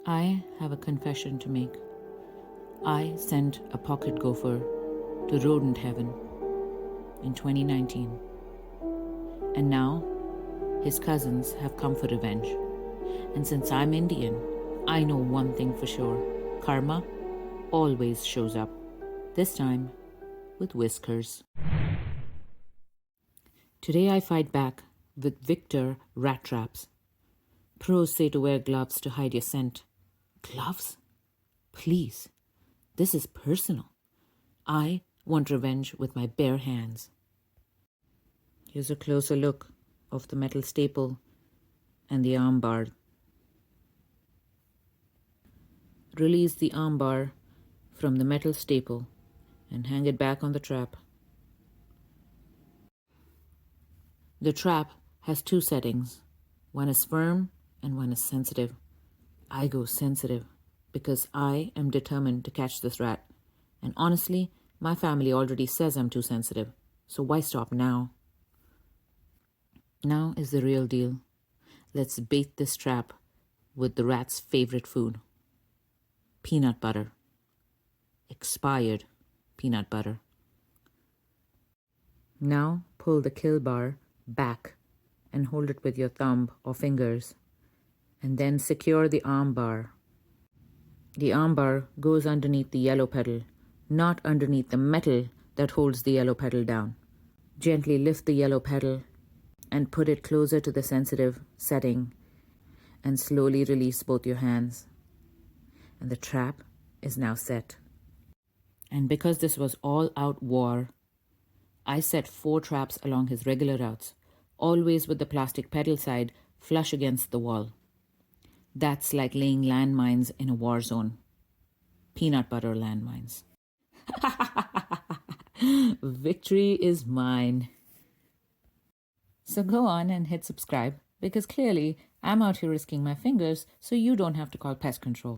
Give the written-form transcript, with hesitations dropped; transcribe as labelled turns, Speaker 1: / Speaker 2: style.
Speaker 1: I have a confession to make. I sent a pocket gopher to rodent heaven in 2019. And now his cousins have come for revenge. And since I'm Indian, I know one thing for sure. Karma always shows up. This time with whiskers. Today I fight back with Victor rat traps. Pros say to wear gloves to hide your scent. Gloves? Please. This is personal. I want revenge with my bare hands. Here's a closer look of the metal staple and the arm bar. Release the arm bar from the metal staple and hang it back on the trap. The trap has two settings. One is firm and one is sensitive. I go sensitive because I am determined to catch this rat. And honestly, my family already says I'm too sensitive. So why stop now? Now is the real deal. Let's bait this trap with the rat's favorite food. Peanut butter. Expired peanut butter. Now pull the kill bar back and hold it with your thumb or fingers. And then secure the arm bar. The arm bar goes underneath the yellow pedal, not underneath the metal that holds the yellow pedal down. Gently lift the yellow pedal and put it closer to the sensitive setting and slowly release both your hands. And the trap is now set. And because this was all-out war, I set 4 traps along his regular routes, always with the plastic pedal side flush against the wall. That's like laying landmines in a war zone. Peanut butter landmines. Victory is mine. So go on and hit subscribe because clearly I'm out here risking my fingers so you don't have to call pest control.